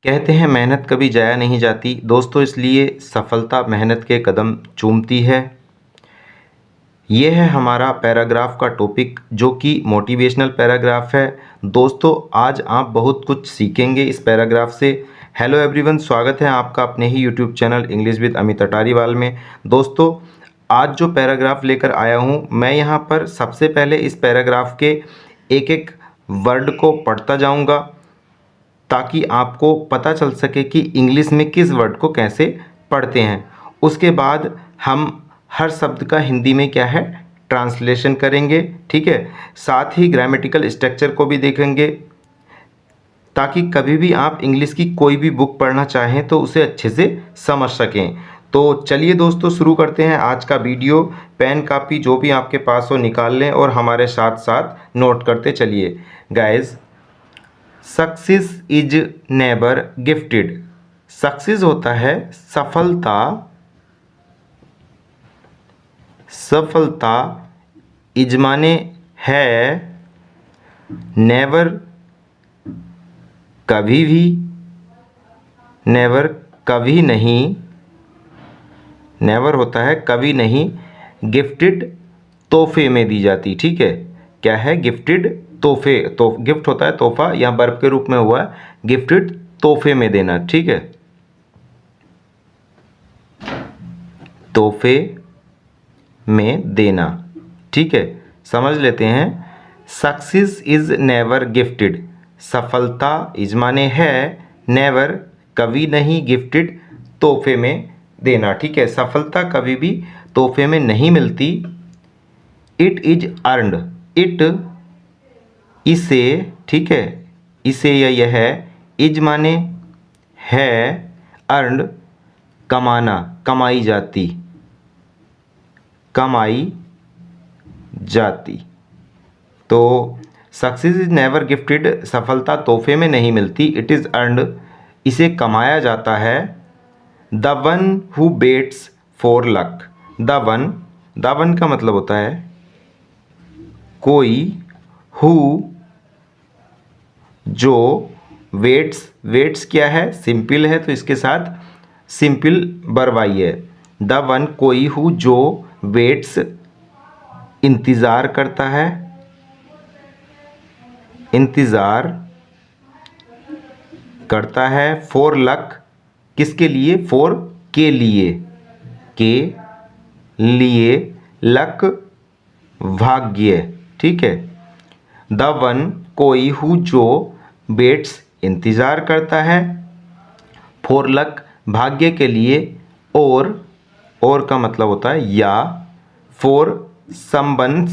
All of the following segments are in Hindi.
कहते हैं मेहनत कभी जाया नहीं जाती दोस्तों, इसलिए सफलता मेहनत के कदम चूमती है। ये है हमारा पैराग्राफ का टॉपिक जो कि मोटिवेशनल पैराग्राफ है। दोस्तों आज आप बहुत कुछ सीखेंगे इस पैराग्राफ से। हेलो एवरीवन, स्वागत है आपका अपने ही YouTube channel English with Amit Atariwal में। दोस्तों आज जो पैराग्राफ लेकर आया हूँ मैं यहाँ पर सबसे पहले इस पैराग्राफ के एक एक वर्ड को पढ़ता जाऊँगा ताकि आपको पता चल सके कि इंग्लिश में किस वर्ड को कैसे पढ़ते हैं। उसके बाद हम हर शब्द का हिंदी में क्या है ट्रांसलेशन करेंगे, ठीक है। साथ ही ग्रामेटिकल स्ट्रक्चर को भी देखेंगे ताकि कभी भी आप इंग्लिश की कोई भी बुक पढ़ना चाहें तो उसे अच्छे से समझ सकें। तो चलिए दोस्तों शुरू करते हैं आज का वीडियो। पेन कापी जो भी आपके पास हो निकाल लें और हमारे साथ साथ नोट करते चलिए। Guys, success is never gifted. Success होता है सफलता, सफलता इज माने है, नेवर कभी भी, नेवर कभी नहीं, नेवर होता है कभी नहीं, गिफ्टेड तोहफे में दी जाती, ठीक है। क्या है गिफ्टेड तोहफे, तो गिफ्ट होता है तोहफा, यहाँ वर्ब के रूप में हुआ है गिफ्टेड तोहफे में देना, ठीक है। तोहफे में देना, ठीक है। समझ लेते हैं। सक्सेस इज नेवर गिफ्टेड, सफलता इज माने है, नेवर कभी नहीं, गिफ्टेड तोहफे में देना, ठीक है। सफलता कभी भी तोहफे में नहीं मिलती। इट इज अर्नड, इट इसे, ठीक है, इसे या यह है, इज माने है, अर्नड कमाना, कमाई जाती, कमाई जाती। तो सक्सेस इज नेवर गिफ्टेड, सफलता तोहफे में नहीं मिलती। इट इज़ अर्नड, इसे कमाया जाता है। The one who waits for luck, the one, the one का मतलब होता है कोई, हु जो, वेट्स, वेट्स क्या है सिंपल है तो इसके साथ सिंपल वर्ब आई है। द वन कोई, हु जो, वेट्स इंतज़ार करता है, इंतज़ार करता है, फॉर लक किसके लिए, फॉर के लिए, के लिए, लक भाग्य, ठीक है। द वन कोई, हु जो, वेट्स इंतज़ार करता है, फॉर लक भाग्य के लिए, और का मतलब होता है या, फॉर समवन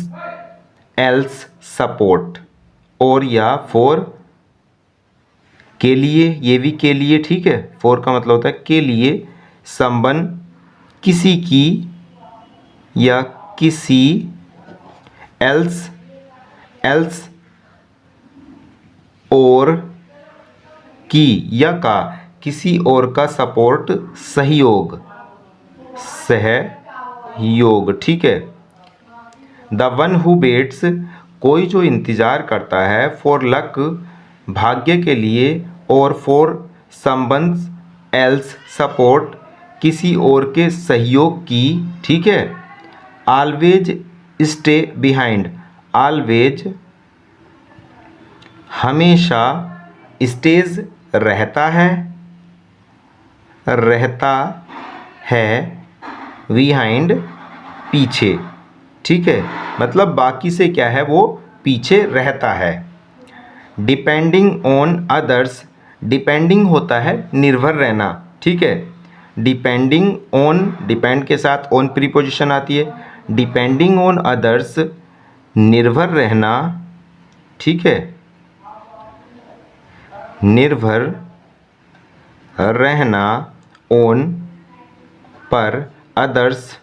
एल्स सपोर्ट, और या फॉर के लिए, ये भी के लिए, ठीक है। फॉर का मतलब होता है के लिए, समवन किसी की या किसी, एल्स, एल्स और की या का, किसी और का सपोर्ट सहयोग, सहयोग, ठीक है। द वन हु वेट्स कोई जो इंतज़ार करता है, फॉर लक भाग्य के लिए, और फॉर समवन एल्स सपोर्ट किसी और के सहयोग की, ठीक है। ऑलवेज स्टे बिहाइंड, ऑलवेज हमेशा, स्टेज रहता है, रहता है, बिहाइंड पीछे, ठीक है। मतलब बाकी से क्या है वो पीछे रहता है। डिपेंडिंग ऑन अदर्स, डिपेंडिंग होता है निर्भर रहना, ठीक है। डिपेंडिंग ऑन, डिपेंड के साथ ऑन प्रीपोजिशन आती है। डिपेंडिंग ऑन अदर्स निर्भर रहना, ठीक है, निर्भर रहना, ऑन पर, अदर्स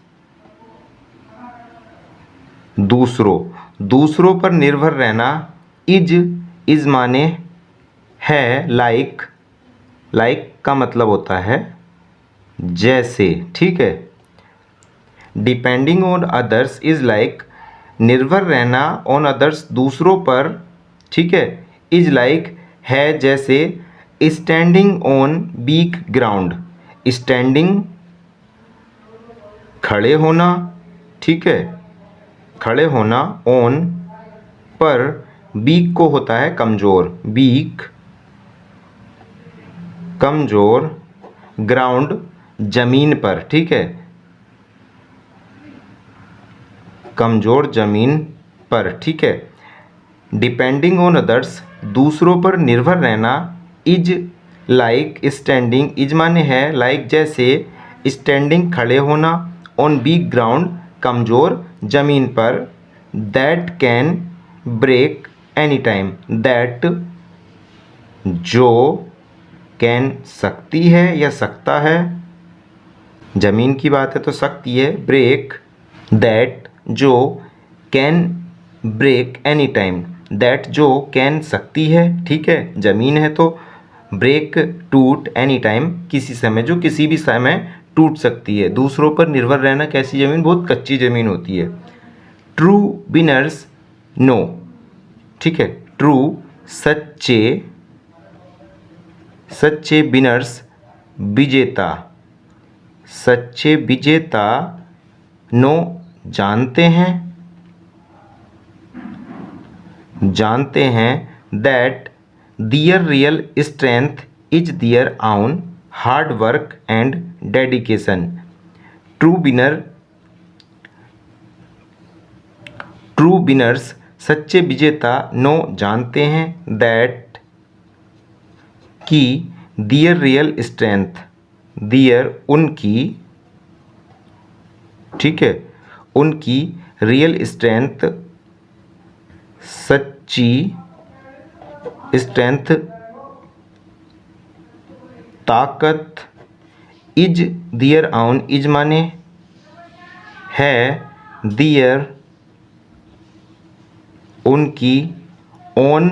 दूसरों, दूसरों पर निर्भर रहना। इज माने है, लाइक, लाइक का मतलब होता है जैसे, ठीक है। Depending on others is like, निर्भर रहना, ऑन अदर्स दूसरों पर, ठीक है। इज लाइक है जैसे, standing on weak ground, standing खड़े होना, ठीक है, खड़े होना, ऑन पर, वीक को होता है कमज़ोर, वीक कमज़ोर, ग्राउंड जमीन पर, ठीक है, कमज़ोर जमीन पर, ठीक है। डिपेंडिंग ऑन अदर्स, दूसरों पर निर्भर रहना, इज लाइक स्टैंडिंग, इज माने है लाइक जैसे, स्टैंडिंग खड़े होना, ऑन वीक ग्राउंड कमज़ोर जमीन पर, that can break any time, that जो, कैन सकती है या सकता है, जमीन की बात है तो सकती है, ब्रेक दैट जो, can break any time, that जो कैन सकती है, ठीक है, जमीन है तो ब्रेक टूट, एनी टाइम किसी समय, जो किसी भी समय टूट सकती है। दूसरों पर निर्भर रहना, कैसी ज़मीन, बहुत कच्ची ज़मीन होती है। ट्रू विनर्स नो, ठीक है, ट्रू सच्चे, सच्चे विनर्स विजेता, सच्चे विजेता, नो जानते हैं, जानते हैं, that their real strength is their own hard work and dedication. True winner, true winners सच्चे विजेता नो जानते हैं, दैट की दियर रियल स्ट्रेंथ, दियर उनकी, ठीक है, उनकी रियल स्ट्रेंथ सच्ची स्ट्रेंथ ताकत, इज दियर आउन, इज माने है, दियर उनकी, ओन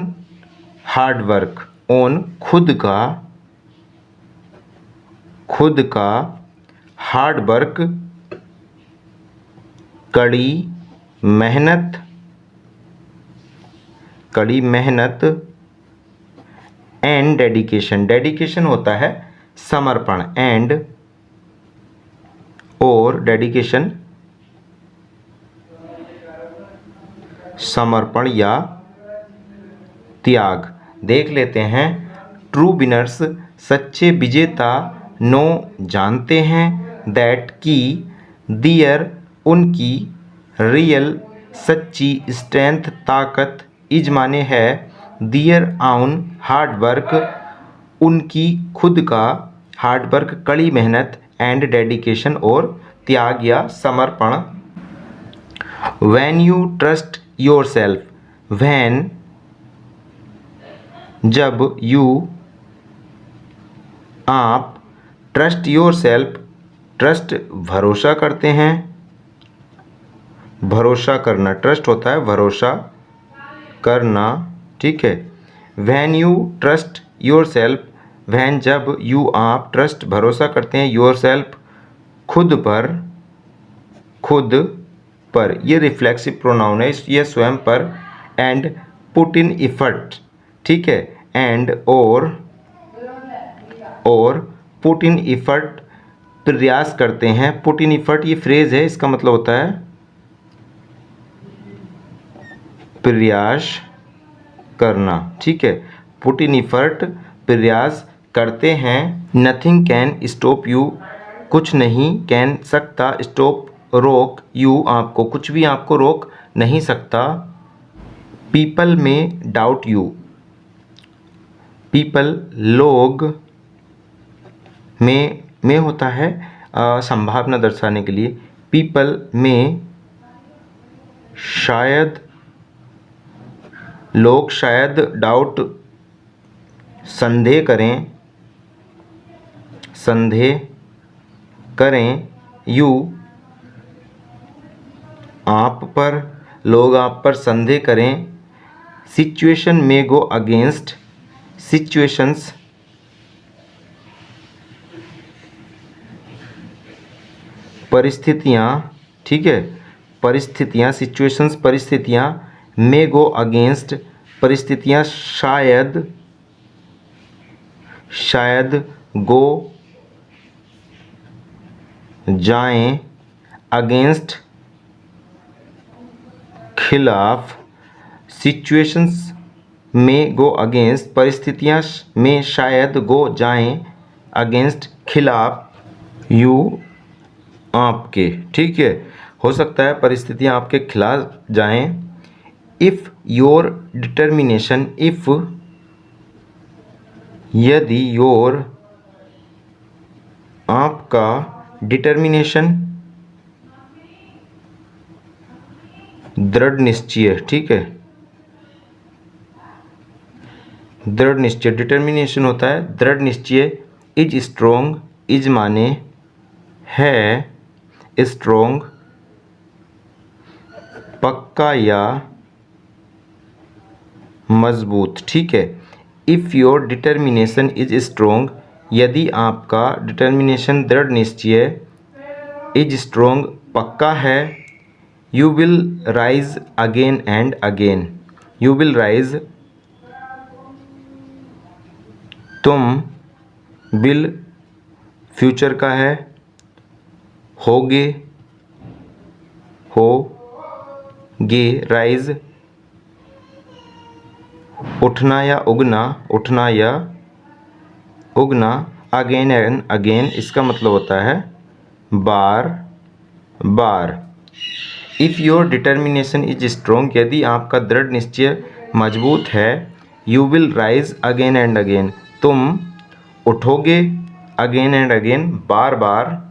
हार्ड वर्क, ओन खुद का, खुद का, हार्ड वर्क कड़ी मेहनत, कड़ी मेहनत, एंड डेडिकेशन, डेडिकेशन होता है समर्पण, एंड और डेडिकेशन समर्पण या त्याग। देख लेते हैं, ट्रू विनर्स सच्चे विजेता नो जानते हैं, दैट की दियर उनकी, रियल सच्ची, स्ट्रेंथ ताकत, इज माने है, दियर आउन हार्ड वर्क उनकी खुद का, हार्ड वर्क कड़ी मेहनत, एंड डेडिकेशन और त्याग या समर्पण। When you trust your self, when जब, यू आप, ट्रस्ट योर सेल्फ ट्रस्ट भरोसा करते हैं, भरोसा करना, ट्रस्ट होता है भरोसा करना, ठीक है। When you trust your self, when जब, यू आप, ट्रस्ट भरोसा करते हैं, योर सेल्फ खुद पर, खुद पर, ये रिफ्लेक्सिव प्रोनाउन है, ये स्वयं पर, एंड पुट इन इफर्ट, ठीक है, एंड और पुट इन इफर्ट प्रयास करते हैं, पुट इन इफर्ट ये फ्रेज है, इसका मतलब होता है प्रयास करना, ठीक है, पुट इन इफर्ट प्रयास करते हैं। नथिंग कैन स्टॉप यू, कुछ नहीं, कैन सकता, स्टॉप रोक, यू आपको, कुछ भी आपको रोक नहीं सकता। पीपल में डाउट यू, पीपल लोग, में होता है संभावना दर्शाने के लिए, पीपल में शायद, लोग शायद डाउट संदेह करें, संदेह करें, यू आप पर, लोग आप पर संदेह करें। सिचुएशन में गो अगेंस्ट, सिचुएशंस परिस्थितियाँ, ठीक है, परिस्थितियाँ, सिचुएशंस परिस्थितियाँ, में गो अगेंस्ट परिस्थितियाँ शायद शायद गो जाएं, अगेंस्ट खिलाफ, सिचुएशंस में गो अगेंस्ट, परिस्थितियां में शायद गो जाएं, अगेंस्ट खिलाफ, यू आपके, ठीक है, हो सकता है परिस्थितियां आपके खिलाफ जाएं। इफ़ योर डिटर्मिनेशन, इफ़ यदि, योर आपका, डिटर्मिनेशन दृढ़ निश्चय, ठीक है, दृढ़ निश्चय, डिटर्मिनेशन होता है दृढ़ निश्चय। इज स्ट्रोंग, इज माने है, स्ट्रोंग पक्का या मजबूत, ठीक है। If your determination is strong, यदि आपका डिटर्मिनेशन दृढ़ निश्चय, इज स्ट्रोंग पक्का है, you will rise again and again, you will rise तुम, विल फ्यूचर का है, होगे, होगे, राइज उठना या उगना, उठना या उगना, अगेन एंड अगेन इसका मतलब होता है बार बार। If your determination is strong, यदि आपका दृढ़ निश्चय मजबूत है, you will rise again and again, तुम उठोगे अगेन एंड अगेन, बार बार।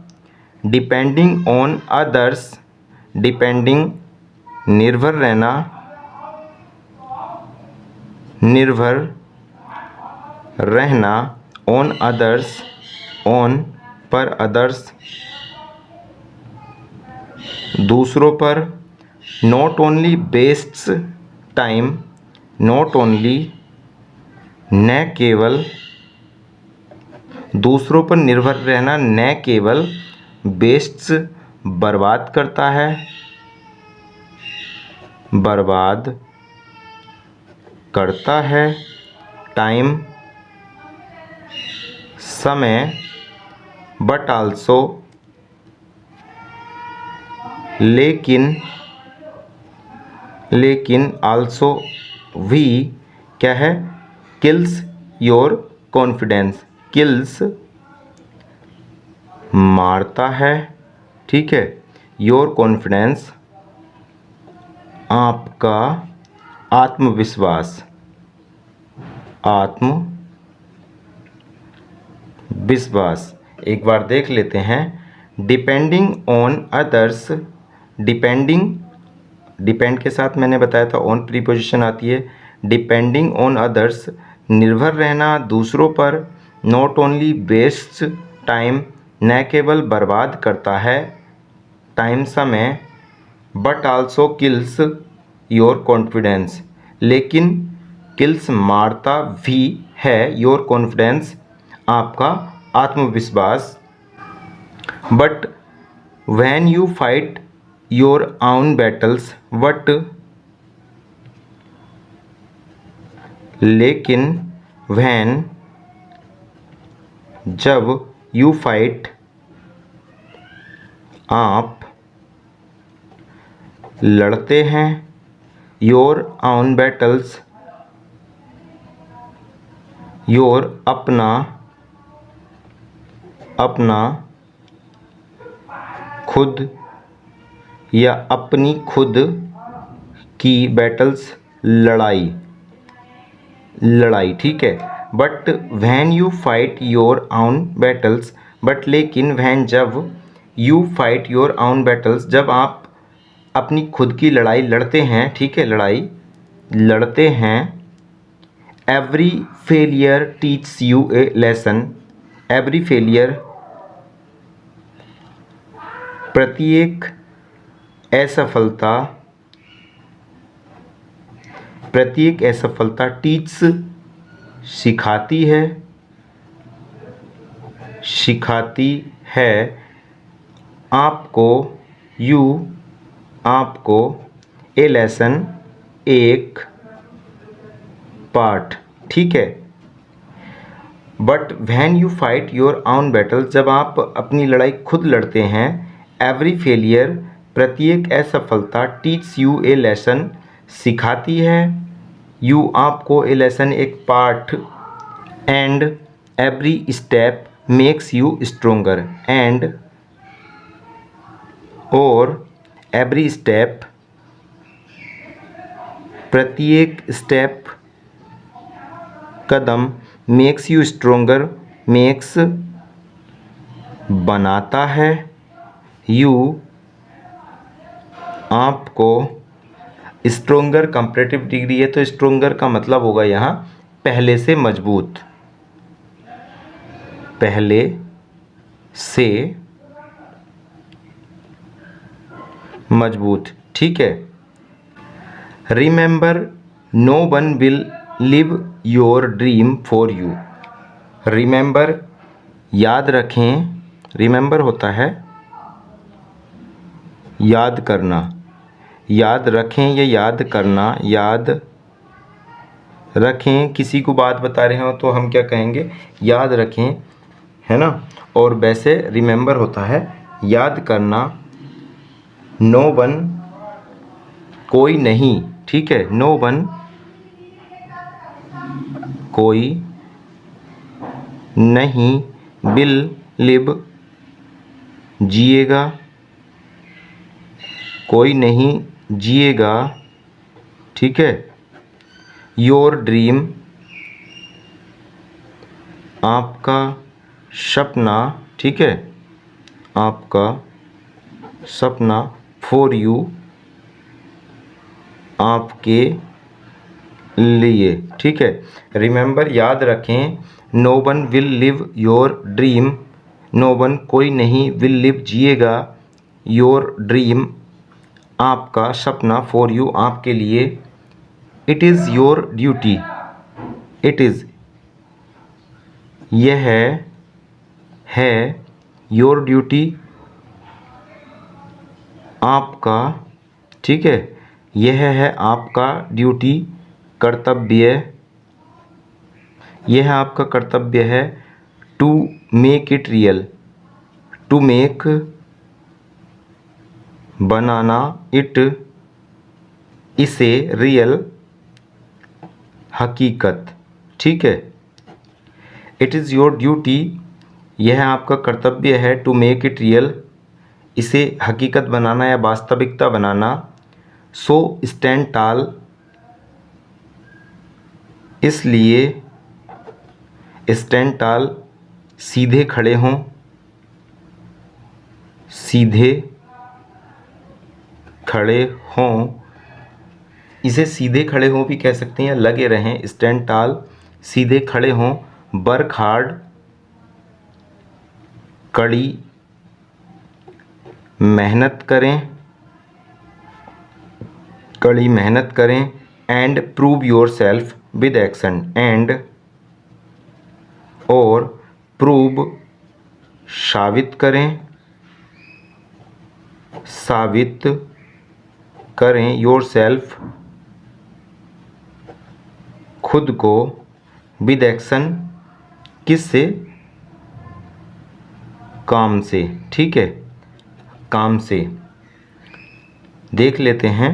डिपेंडिंग ऑन अदर्स, डिपेंडिंग निर्भर रहना, निर्भर रहना, ऑन अदर्स, ऑन पर, अदर्स दूसरों पर। Not only bests time, not only न केवल, दूसरों पर निर्भर रहना न केवल बेस्ट्स बर्बाद करता है, बर्बाद करता है, टाइम समय, बट आल्सो लेकिन, लेकिन आल्सो भी क्या है, किल्स योर कॉन्फिडेंस, किल्स मारता है, ठीक है, योर कॉन्फिडेंस आपका आत्मविश्वास, आत्मविश्वास। एक बार देख लेते हैं। Depending on others, depending, depend के साथ मैंने बताया था ऑन प्रीपोजिशन आती है। डिपेंडिंग ऑन अदर्स निर्भर रहना दूसरों पर। नॉट ओनली वेस्ट्स टाइम, न केवल बर्बाद करता है टाइम समय, but also kills your confidence, लेकिन किल्स मारता भी है योर कॉन्फिडेंस आपका आत्मविश्वास। But when you fight your own battles, but लेकिन, व्हेन जब, यू फाइट आप लड़ते हैं, योर ओन बैटल्स, योर अपना, अपना खुद या अपनी खुद की, बैटल्स लड़ाई, लड़ाई, ठीक है। But when you fight your own battles, but लेकिन, व्हेन जब, you fight your own battles जब आप अपनी खुद की लड़ाई लड़ते हैं, ठीक है, लड़ाई लड़ते हैं। Every failure teaches you a lesson, every failure प्रत्येक असफलता, प्रत्येक असफलता, टीच्स सिखाती है, सिखाती है आपको, यू आपको, ए लेसन एक पाठ, ठीक है। But when you fight your own battle, जब आप अपनी लड़ाई खुद लड़ते हैं, एवरी फेलियर, प्रत्येक असफलता, टीच यू ए लेसन, सिखाती है, यू आपको, ए लेसन एक पाठ, and every step makes you stronger, and और एवरी स्टेप, प्रत्येक step, Kadam, makes you stronger, makes बनाता है, यू आपको, स्ट्रोंगर कंपैरेटिव डिग्री है तो स्ट्रोंगर का मतलब होगा यहाँ पहले से मजबूत, पहले से मजबूत, ठीक है। Remember no one will live your dream for you, remember याद रखें, रिमेंबर होता है याद करना, याद रखें या याद करना, याद रखें, किसी को बात बता रहे हो तो हम क्या कहेंगे, याद रखें, है ना। और वैसे रिमेंबर होता है याद करना, नो वन कोई नहीं, ठीक है, नो वन कोई नहीं, विल लिव जिएगा, कोई नहीं जिएगा, ठीक है, योर ड्रीम आपका सपना, ठीक है, आपका सपना, फॉर यू आपके लिए, ठीक है। रिमेंबर याद रखें, no one will live your dream, no one कोई नहीं, विल लिव जिएगा, योर ड्रीम आपका सपना, फॉर यू आपके लिए, it is your duty, it is यह है, योर ड्यूटी आपका, ठीक है, यह है आपका ड्यूटी, कर्तव्य, यह आपका कर्तव्य है, to make it real, to make बनाना, इट इसे, रियल हकीकत, ठीक है। इट इज़ योर ड्यूटी, यह आपका कर्तव्य है, टू मेक इट रियल, इसे हकीकत बनाना या वास्तविकता बनाना, सो स्टैंड टॉल, इसलिए स्टैंड टॉल सीधे खड़े हों, सीधे खड़े हों, इसे सीधे खड़े हों भी कह सकते हैं, लगे रहें, स्टैंड टॉल सीधे खड़े हों, वर्क हार्ड कड़ी मेहनत करें, कड़ी मेहनत करें, and prove your self with action, and और प्रूव साबित करें, साबित करें, योर सेल्फ खुद को, विद एक्शन किससे, काम से, ठीक है, काम से। देख लेते हैं,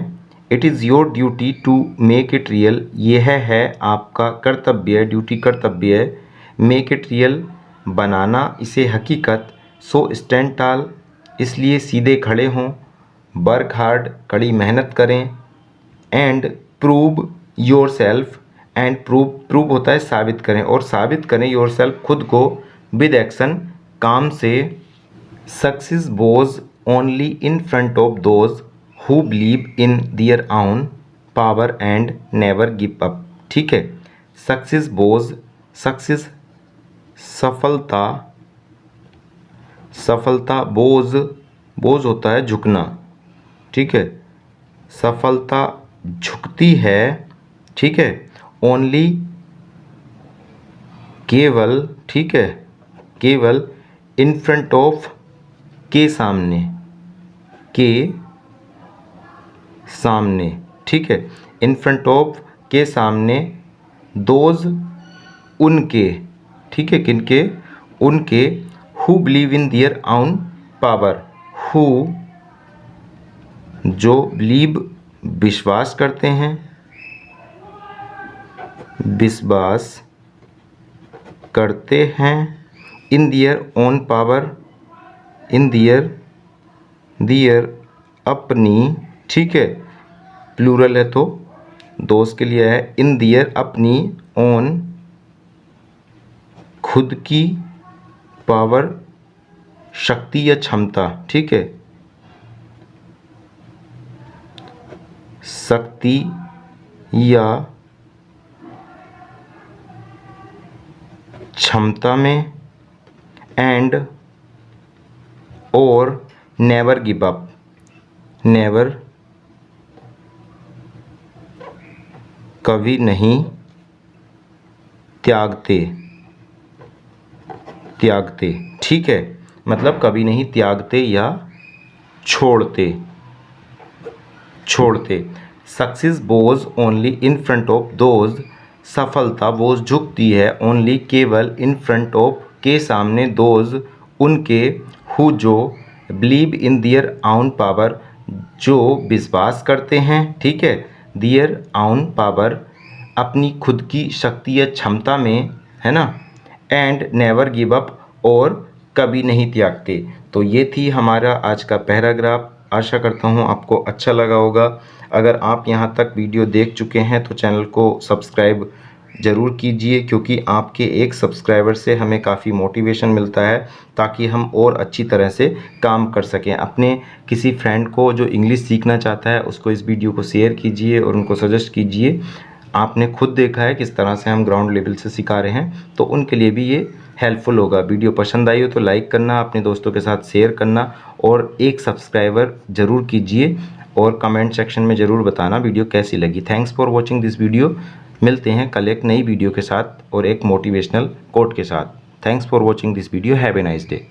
it is your duty to make it real, यह है आपका कर्तव्य, ड्यूटी कर्तव्य है, मेक इट रियल बनाना इसे हकीकत, सो स्टैंड टॉल इसलिए सीधे खड़े हों, वर्क हार्ड कड़ी मेहनत करें, and prove your self, and prove होता है साबित करें, और साबित करें योर सेल्फ खुद को, विद एक्शन काम से, success was only in front of those who believe in their own power and never give up, ठीक है। सक्सेस वॉज, सक्सेस सफलता, सफलता, बोझ, बोझ होता है झुकना, ठीक है, सफलता झुकती है, ठीक है, ओनली केवल, ठीक है, केवल, इन फ्रंट ऑफ के सामने, के सामने, ठीक है, इन फ्रंट ऑफ के सामने, दोज उनके, ठीक है, किनके, उनके, who believe in their own power, who जो बिलीव विश्वास करते हैं, विश्वास करते हैं, in their own power, in their अपनी, ठीक है, प्लूरल है तो दोस्त के लिए है, इन देयर अपनी ओन खुद की पावर शक्ति या क्षमता, ठीक है, शक्ति या क्षमता में, एंड और नेवर गिव अप, नेवर कभी नहीं त्यागते, ठीक है, मतलब कभी नहीं त्यागते या छोड़ते। Success Bhoj only in front of those, सफलता बोझ झुकती है ओनली केवल, इन फ्रंट ऑफ के सामने, दोज उनके, हु जो, believe in their own power जो विश्वास करते हैं, ठीक है, देयर ओन पावर अपनी खुद की शक्ति या क्षमता में, है ना, एंड नेवर गिव अप और कभी नहीं त्यागते। तो ये थी हमारा आज का पैराग्राफ। आशा करता हूँ आपको अच्छा लगा होगा। अगर आप यहाँ तक वीडियो देख चुके हैं तो चैनल को सब्सक्राइब ज़रूर कीजिए, क्योंकि आपके एक सब्सक्राइबर से हमें काफ़ी मोटिवेशन मिलता है ताकि हम और अच्छी तरह से काम कर सकें। अपने किसी फ्रेंड को जो इंग्लिश सीखना चाहता है उसको इस वीडियो को शेयर कीजिए और उनको सजेस्ट कीजिए। आपने खुद देखा है किस तरह से हम ग्राउंड लेवल से सिखा रहे हैं, तो उनके लिए भी ये हेल्पफुल होगा। वीडियो पसंद आई हो तो लाइक करना, अपने दोस्तों के साथ शेयर करना और एक सब्सक्राइबर ज़रूर कीजिए और कमेंट सेक्शन में ज़रूर बताना वीडियो कैसी लगी। Thanks for watching this video. मिलते हैं कल एक नई वीडियो के साथ और एक मोटिवेशनल कोट के साथ। Thanks for watching this video. Have a nice day.